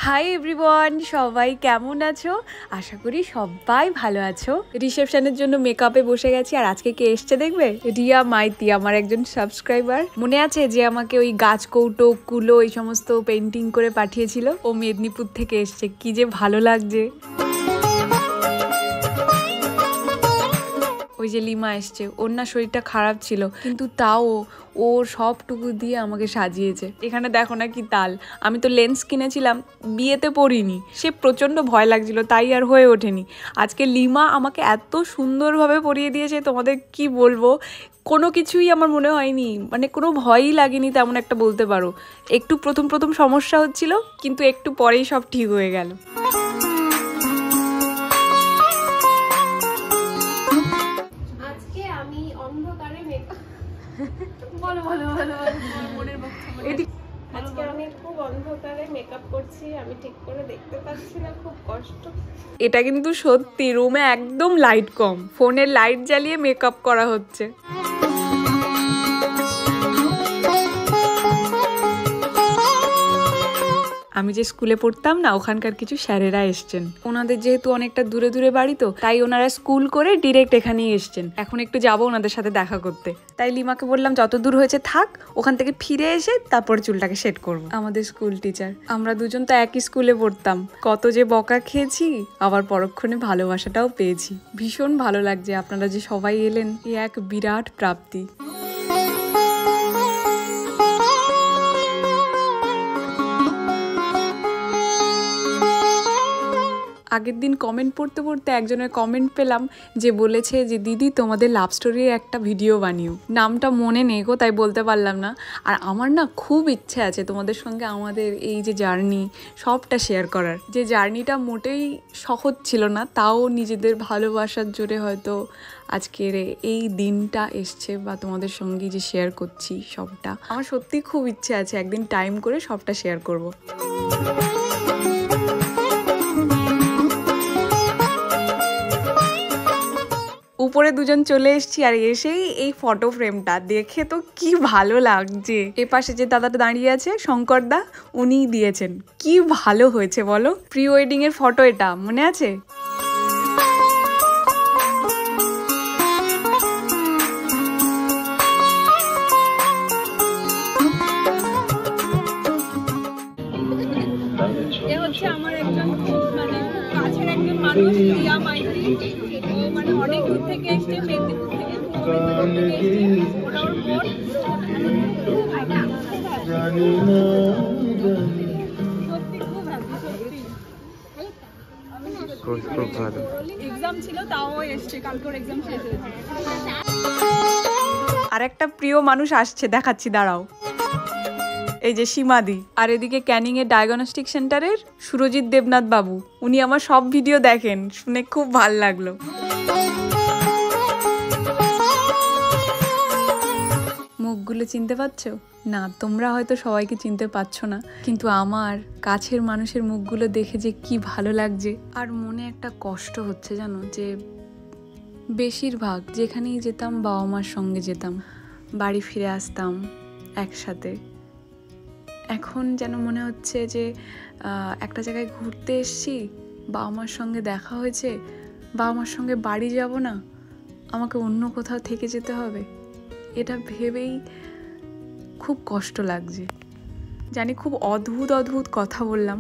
Hi everyone, সবাই কেমন আছো? আশা করি সবাই ভালো আছো। রিসেপশনের জন্য মেকআপে বসে গেছি। আর আজকে কে এসছে দেখবে? রিয়া মাইতি, আমার একজন সাবস্ক্রাইবার। মনে আছে যে আমাকে ওই গাছ কৌটো কুলো এই সমস্ত পেন্টিং করে পাঠিয়েছিল? ও মেদিনীপুর থেকে এসছে। কি যে ভালো লাগছে। ওই যে লিমা এসছে, ওর না শরীরটা খারাপ ছিল, কিন্তু তাও ও সবটুকু দিয়ে আমাকে সাজিয়েছে। এখানে দেখো না কি তাল। আমি তো লেন্স কিনেছিলাম, বিয়েতে পরিনি, সে প্রচণ্ড ভয় লাগছিল, তাই আর হয়ে ওঠেনি। আজকে লিমা আমাকে এত সুন্দরভাবে পরিয়ে দিয়েছে, তোমাদের কি বলবো। কোনো কিছুই আমার মনে হয়নি, মানে কোনো ভয়ই লাগেনি তেমন একটা বলতে পারো। একটু প্রথম সমস্যা হচ্ছিল, কিন্তু একটু পরেই সব ঠিক হয়ে গেল। এটা কিন্তু সত্যি, রুমে একদম লাইট কম, ফোনের লাইট জ্বালিয়ে মেকআপ করা হচ্ছে। আমি যে স্কুলে পড়তাম না, ওখানকার কিছু স্যারেরা এসছেন। ওনাদের যেহেতু অনেকটা দূরে দূরে বাড়ি, তো তাই ওনারা স্কুল করে ডিরেক্ট এখানেই এসছেন। এখন একটু যাবো ওনাদের সাথে দেখা করতে। তাই লিমাকে বললাম যত দূর হয়েছে থাক, ওখান থেকে ফিরে এসে তারপর চুলটাকে সেট করবো। আমাদের স্কুল টিচার, আমরা দুজন তো একই স্কুলে পড়তাম। কত যে বকা খেয়েছি, আবার পরক্ষণে ভালোবাসাটাও পেয়েছি। ভীষণ ভালো লাগছে আপনারা যে সবাই এলেন, এ এক বিরাট প্রাপ্তি। আগের দিন কমেন্ট পড়তে পড়তে একজনের কমেন্ট পেলাম, যে বলেছে যে দিদি তোমাদের লাভ স্টোরির একটা ভিডিও বানিও। নামটা মনে নেই গো, তাই বলতে পারলাম না। আর আমার না খুব ইচ্ছে আছে তোমাদের সঙ্গে আমাদের এই যে জার্নি সবটা শেয়ার করার। যে জার্নিটা মোটেই সহজ ছিল না, তাও নিজেদের ভালোবাসার জোরে হয়তো আজকের এই দিনটা এসছে, বা তোমাদের সঙ্গে যে শেয়ার করছি সবটা। আমার সত্যি খুব ইচ্ছে আছে একদিন টাইম করে সবটা শেয়ার করব। উপরে দুজন চলে এসেছি, আর এসেই এই ফটো ফ্রেমটা দেখে তো কি ভালো লাগছে। এ পাশে যে দাদাটা দাঁড়িয়ে আছে, শঙ্কর দা, উনিই দিয়েছেন। কি ভালো হয়েছে বলো। প্রি ওয়েডিং এর ফটো, এটা মনে আছে? এ হচ্ছে আমার একজন মানে কাছের একজন মানুষ, রিয়া মাইতি। ও মানে অনেক দূর থেকে এসছে, মেদিনীপুর থেকে। এক্সাম ছিল, তাও এসছে, কালকের এক্সাম শেষ হয়েছে। আর একটা প্রিয় মানুষ আসছে, দেখাচ্ছি, দাঁড়াও। এই যে সীমাদি। আর এদিকে ক্যানিং এর ডায়াগনস্টিক সেন্টারের সুরজিৎ দেবনাথ বাবু, উনি আমার সব ভিডিও দেখেন, শুনে খুব ভাল লাগলো। মুখগুলো চিনতে পারছো না? তোমরা হয়তো সবাইকে চিনতে পারছো না, কিন্তু আমার কাছের মানুষের মুখগুলো দেখে যে কি ভালো লাগছে। আর মনে একটা কষ্ট হচ্ছে জানো, যে বেশিরভাগ যেখানেই যেতাম বাবা মার সঙ্গে যেতাম, বাড়ি ফিরে আসতাম একসাথে। এখন যেন মনে হচ্ছে যে একটা জায়গায় ঘুরতে এসেছি, বাবা মার সঙ্গে দেখা হয়েছে, বাবা মার সঙ্গে বাড়ি যাব না, আমাকে অন্য কোথাও থেকে যেতে হবে। এটা ভেবেই খুব কষ্ট লাগছে। জানি খুব অদ্ভুত কথা বললাম,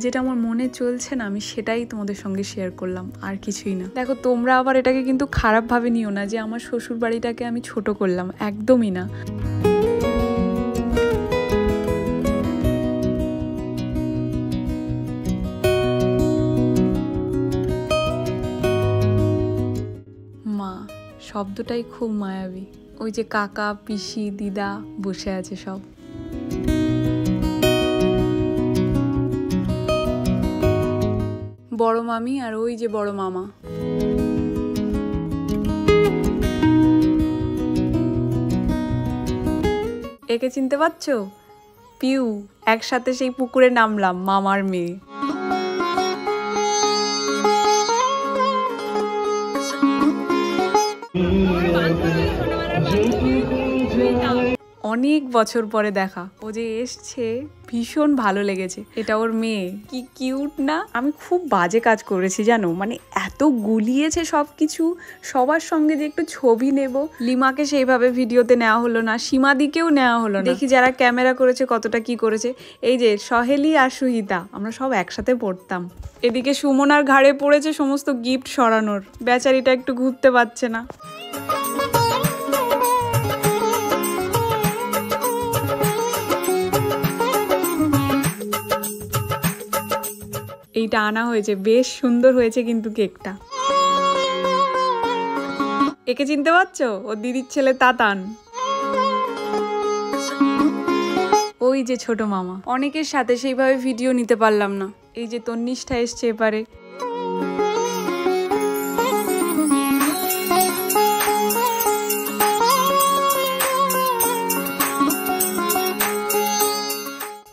যেটা আমার মনে চলছে না, আমি সেটাই তোমাদের সঙ্গে শেয়ার করলাম, আর কিছুই না। দেখো, তোমরা আবার এটাকে কিন্তু খারাপভাবে নিও না যে আমার শ্বশুর বাড়িটাকে আমি ছোট করলাম, একদমই না। মা শব্দটাই খুব মায়াবী। ওই যে কাকা, পিসি, দিদা বসে আছে সব। বড় মামি আর ওই যে বড় মামা। একে চিনতে পারছো? পিউ। একসাথে সেই পুকুরে নামলাম, মামার মেয়ে। অনেক বছর পরে দেখা। ও যে এসছে ভীষণ ভালো লেগেছে। এটা ওর মেয়ে, কি কিউট না। আমি খুব বাজে কাজ করেছি জানো, মানে এত গুলিয়েছে সবকিছু। সবার সঙ্গে যে একটু ছবি নেব, লিমাকে সেইভাবে ভিডিওতে নেওয়া হলো না, সীমাদিকেও নেওয়া হলো না। দেখি যারা ক্যামেরা করেছে কতটা কি করেছে। এই যে সহেলি আর সুহিতা, আমরা সব একসাথে পড়তাম। এদিকে সুমনার ঘাড়ে পড়েছে সমস্ত গিফট সরানোর, বেচারিটা একটু ঘুরতে পারছে না। এইটা আনা হয়েছে, বেশ সুন্দর হয়েছে কিন্তু কেকটা। একে চিনতে পারছো? ওর দিদির ছেলে তাতান। ওই যে ছোট মামা। অনেকের সাথে সেইভাবে ভিডিও নিতে পারলাম না। এই যে তন্নিষ্ঠা এসছে এপারে।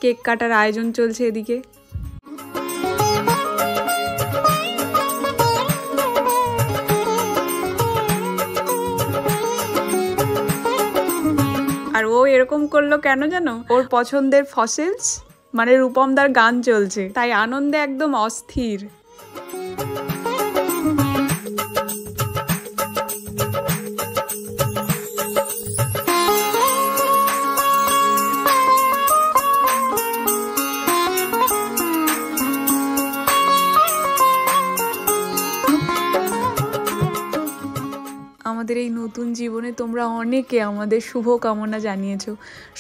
কেক কাটার আয়োজন চলছে এদিকে। আর ও এরকম করলো কেন জানো? ওর পছন্দের ফসিলস মানে রূপমদার গান চলছে, তাই আনন্দে একদম অস্থির। আমাদের এই নতুন জীবনে তোমরা অনেকে আমাদের শুভ কামনা জানিয়েছো।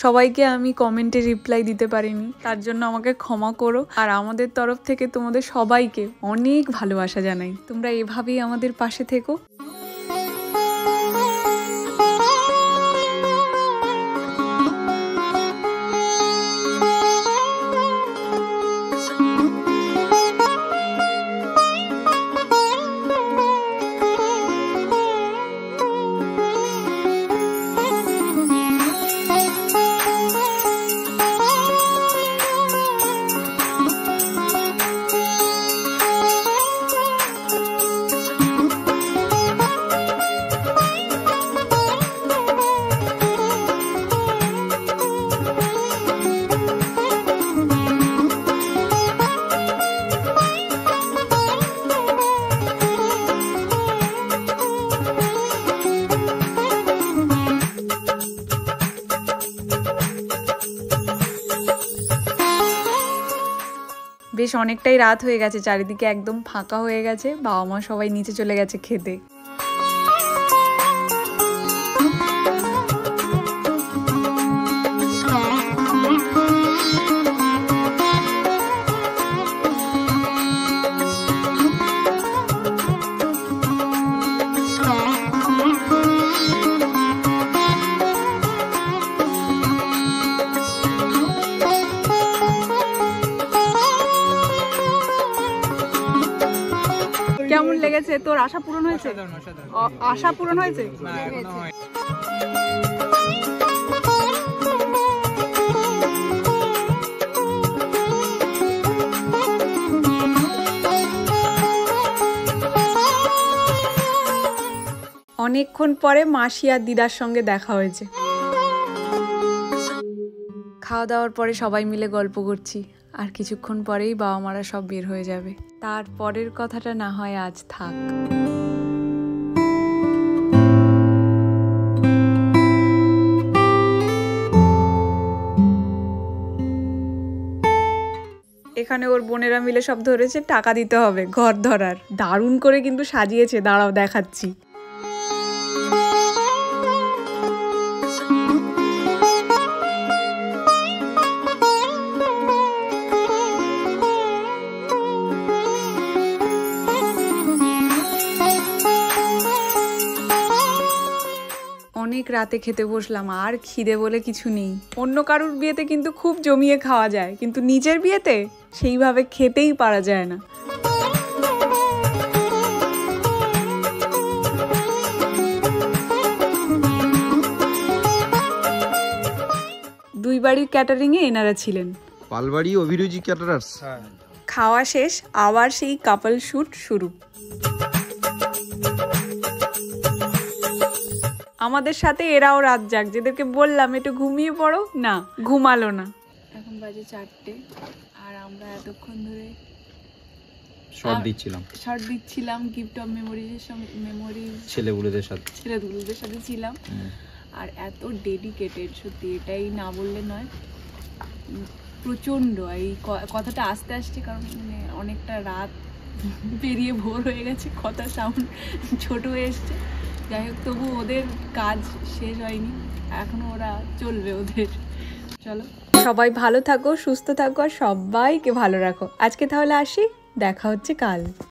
সবাইকে আমি কমেন্টে রিপ্লাই দিতে পারিনি, তার জন্য আমাকে ক্ষমা করো। আর আমাদের তরফ থেকে তোমাদের সবাইকে অনেক ভালোবাসা জানাই। তোমরা এভাবেই আমাদের পাশে থেকো। বেশ অনেকটাই রাত হয়ে গেছে, চারিদিকে একদম ফাঁকা হয়ে গেছে। বাবা মা সবাই নিচে চলে গেছে খেতে। কেমন লেগেছে? তোর আশা পূরণ হয়েছে? আশা পূরণ হয়েছে? অনেকক্ষণ পরে মাসি আর দিদার সঙ্গে দেখা হয়েছে। খাওয়া দাওয়ার পরে সবাই মিলে গল্প করছি। আর কিছুক্ষণ পরেই বাবা মারা সব বের হয়ে যাবে। তারপরের কথাটা না হয় আজ থাক। এখানে ওর বোনেরা মিলে সব ধরেছে, টাকা দিতে হবে ঘর ধরার। দারুণ করে কিন্তু সাজিয়েছে, দাঁড়াও দেখাচ্ছি। অনেক রাতে খেতে বসলাম, আর খিদে বলে কিছু নেই। অন্য কারুর বিয়েতে কিন্তু খুব জমিয়ে খাওয়া যায়, কিন্তু নিজের বিয়েতে সেইভাবে খেতেই পারা যায় না। দুই বাড়ির ক্যাটারিংয়ে এনারা ছিলেন। পালবাড়ি অভিরুচি ক্যাটারার্স। খাওয়া শেষ, আবার সেই কাপল শুট শুরু। আমাদের সাথে এরাও রাত জাগ, যেদেরকে বললাম একটু ঘুমিয়ে পড়ো, না ঘুমালো না। এখন বাজে 4টে আর আমরা এতক্ষণ ধরে শর্ট দিচ্ছিলাম গিফট অফ মেমোরি ছেলেগুলোদের সাথে ছিলাম। আর এত ডেডিকেটেড, সত্যি এটাই না বললে নয়, প্রচণ্ড। এই কথাটা আস্তে আসছে কারণ মানে অনেকটা রাত পেরিয়ে ভোর হয়ে গেছে, কথা সাউন্ড ছোট হয়ে এসছে। যাই হোক, তবু ওদের কাজ শেষ হয়নি, এখনো ওরা চলবে ওদের। চলো, সবাই ভালো থাকো, সুস্থ থাকো আর সবাইকে ভালো রাখো। আজকে তাহলে আসি, দেখা হচ্ছে কাল।